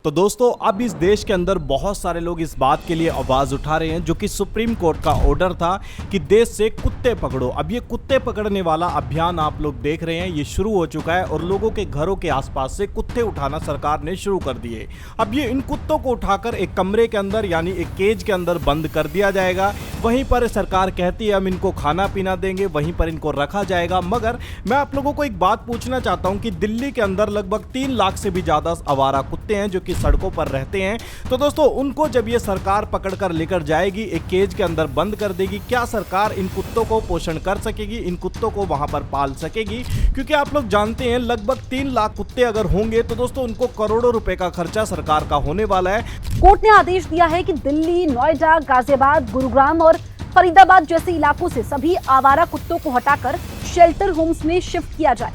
तो दोस्तों अब इस देश के अंदर बहुत सारे लोग इस बात के लिए आवाज उठा रहे हैं जो कि सुप्रीम कोर्ट का ऑर्डर था कि देश से कुत्ते पकड़ो। अब ये कुत्ते पकड़ने वाला अभियान आप लोग देख रहे हैं, ये शुरू हो चुका है और लोगों के घरों के आसपास से कुत्ते उठाना सरकार ने शुरू कर दिए। अब ये इन कुत्तों को उठाकर एक कमरे के अंदर यानी एक केज के अंदर बंद कर दिया जाएगा। वहीं पर सरकार कहती है हम इनको खाना पीना देंगे, वहीं पर इनको रखा जाएगा। मगर मैं आप लोगों को एक बात पूछना चाहता हूं कि दिल्ली के अंदर लगभग 3 लाख से भी ज्यादा आवारा कुत्ते हैं जो कि सड़कों पर रहते हैं। तो दोस्तों उनको जब ये सरकार पकड़कर लेकर जाएगी, एक केज के अंदर बंद कर देगी, क्या सरकार इन कुत्तों को पोषण कर सकेगी, इन कुत्तों को वहां पर पाल सकेगी? क्योंकि आप लोग जानते हैं लगभग 3 लाख कुत्ते अगर होंगे तो दोस्तों उनको करोड़ों रुपए का खर्चा सरकार का होने वाला है। कोर्ट ने आदेश दिया है कि दिल्ली, नोएडा, गाजियाबाद, गुरुग्राम और फरीदाबाद जैसे इलाकों से सभी आवारा कुत्तों को हटाकर शेल्टर होम्स में शिफ्ट किया जाए।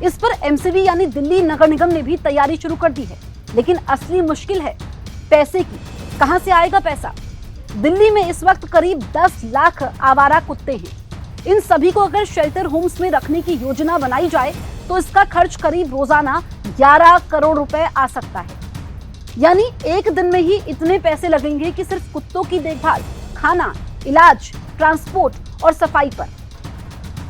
इस पर एमसीडी यानी दिल्ली नगर निगम ने भी तैयारी शुरू कर दी है। लेकिन असली मुश्किल है पैसे की। कहां से आएगा पैसा? दिल्ली में इस वक्त करीब 10 लाख आवारा कुत्ते हैं। इन सभी को अगर शेल्टर होम्स में रखने की योजना बनाई जाए तो इसका खर्च करीब रोजाना 11 करोड़ रुपए आ सकता है। यानी एक दिन में ही इतने पैसे लगेंगे कि सिर्फ कुत्तों की देखभाल, खाना, इलाज, ट्रांसपोर्ट और सफाई पर।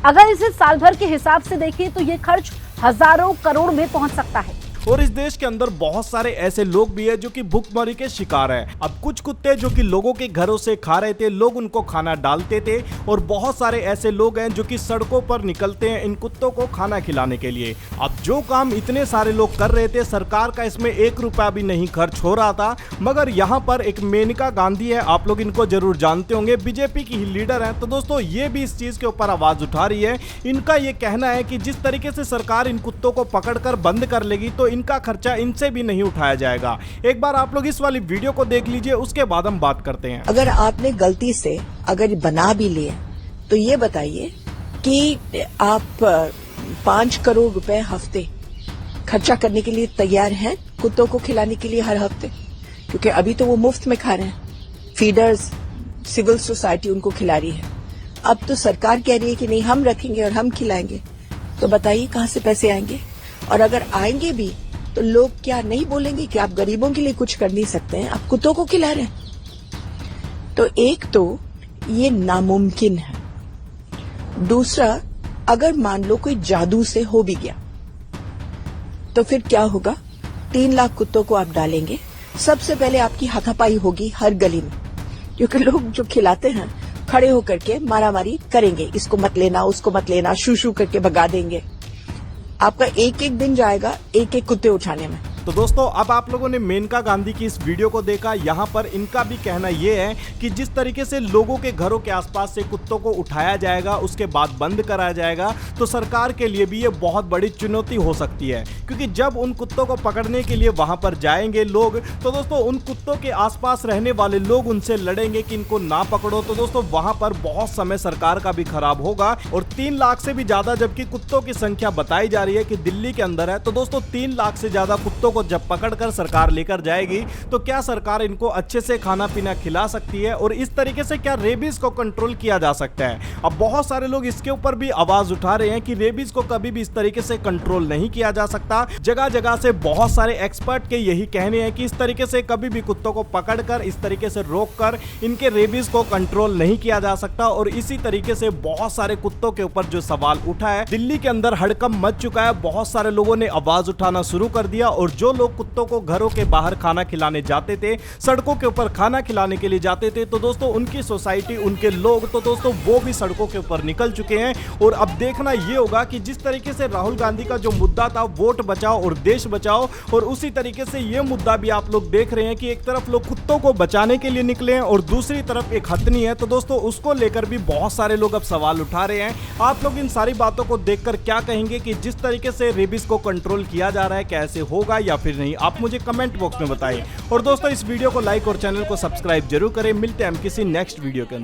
अगर इसे साल भर के हिसाब से देखें तो ये खर्च हजारों करोड़ में पहुंच सकता है। और इस देश के अंदर बहुत सारे ऐसे लोग भी हैं जो कि भूखमरी के शिकार हैं। अब कुछ कुत्ते जो कि लोगों के घरों से खा रहे थे, लोग उनको खाना डालते थे, और बहुत सारे ऐसे लोग हैं जो कि सड़कों पर निकलते हैं इन कुत्तों को खाना खिलाने के लिए। अब जो काम इतने सारे लोग कर रहे थे, सरकार का इसमें 1 रुपया भी नहीं खर्च हो रहा था। मगर यहाँ पर एक मेनका गांधी है, आप लोग इनको जरूर जानते होंगे, बीजेपी की ही लीडर है। तो दोस्तों ये भी इस चीज के ऊपर आवाज उठा रही है। इनका ये कहना है कि जिस तरीके से सरकार इन कुत्तों को पकड़कर बंद कर लेगी तो इनका खर्चा इनसे भी नहीं उठाया जाएगा। एक बार आप लोग इस वाली वीडियो को देख लीजिए, उसके बाद हम बात करते हैं। अगर आपने गलती से अगर बना भी लिए तो ये बताइए कि आप 5 करोड़ रुपए हफ्ते खर्चा करने के लिए तैयार हैं कुत्तों को खिलाने के लिए हर हफ्ते? क्योंकि अभी तो वो मुफ्त में खा रहे हैं, फीडर्स, सिविल सोसाइटी उनको खिला रही है। अब तो सरकार कह रही है कि नहीं हम रखेंगे और हम खिलाएंगे। तो बताइए कहां से पैसे आएंगे? और अगर आएंगे भी तो लोग क्या नहीं बोलेंगे कि आप गरीबों के लिए कुछ कर नहीं सकते हैं, आप कुत्तों को खिला रहे हैं? तो एक तो ये नामुमकिन है। दूसरा, अगर मान लो कोई जादू से हो भी गया तो फिर क्या होगा? 3 लाख कुत्तों को आप डालेंगे, सबसे पहले आपकी हाथापाई होगी हर गली में, क्योंकि लोग जो खिलाते हैं खड़े होकर के मारामारी करेंगे, इसको मत लेना, उसको मत लेना, शू शू करके भगा देंगे। आपका एक दिन जाएगा एक कुत्ते उठाने में। तो दोस्तों अब आप लोगों ने मेनका गांधी की इस वीडियो को देखा। यहाँ पर इनका भी कहना यह है कि जिस तरीके से लोगों के घरों के आसपास से कुत्तों को उठाया जाएगा, उसके बाद बंद कराया जाएगा, तो सरकार के लिए भी ये बहुत बड़ी चुनौती हो सकती है। क्योंकि जब उन कुत्तों को पकड़ने के लिए वहां पर जाएंगे लोग, तो दोस्तों उन कुत्तों के आसपास रहने वाले लोग उनसे लड़ेंगे कि इनको ना पकड़ो। तो दोस्तों वहां पर बहुत समय सरकार का भी खराब होगा। और 3 लाख से भी ज्यादा जबकि कुत्तों की संख्या बताई जा रही है कि दिल्ली के अंदर है, तो दोस्तों 3 लाख से ज्यादा कुत्तों को जब पकड़कर सरकार लेकर जाएगी तो क्या सरकार इनको अच्छे से खाना पीना खिला सकती है? और इस तरीके से क्या रेबीज को कंट्रोल किया जा सकता है? अब बहुत सारे लोग इसके ऊपर भी आवाज उठा रहे हैं कि रेबीज को कभी भी इस तरीके से कंट्रोल नहीं किया जा सकता। जगह जगह से बहुत सारे एक्सपर्ट के यही कहने हैं कि इस तरीके से कभी भी कुत्तों को पकड़कर इस तरीके से रोककर इनके रेबीज को कंट्रोल नहीं किया जा सकता। और इसी तरीके से बहुत सारे कुत्तों के ऊपर जो सवाल उठा है, दिल्ली के अंदर हड़कंप मच चुका है। बहुत सारे लोगों ने आवाज उठाना शुरू कर दिया और जो लोग कुत्तों को घरों के बाहर खाना खिलाने जाते थे, सड़कों के ऊपर खाना खिलाने के लिए जाते थे, तो दोस्तों उनकी सोसाइटी, उनके लोग, तो दोस्तों वो भी सड़कों के ऊपर निकल चुके हैं। और अब देखना ये होगा कि जिस तरीके से राहुल गांधी का जो मुद्दा था वोट बचाओ और देश बचाओ, और उसी तरीके से ये मुद्दा भी आप लोग देख रहे हैं कि एक तरफ लोग कुत्तों को बचाने के लिए निकले हैं और दूसरी तरफ एक हथनी है। तो दोस्तों उसको लेकर भी बहुत सारे लोग अब सवाल उठा रहे हैं। आप लोग इन सारी बातों को देखकर क्या कहेंगे कि जिस तरीके से रेबीज को कंट्रोल किया जा रहा है, कैसे होगा या फिर नहीं? आप मुझे कमेंट बॉक्स में बताइए। और दोस्तों इस वीडियो को लाइक और चैनल को सब्सक्राइब जरूर करें। मिलते हैं हम किसी नेक्स्ट वीडियो के अंदर।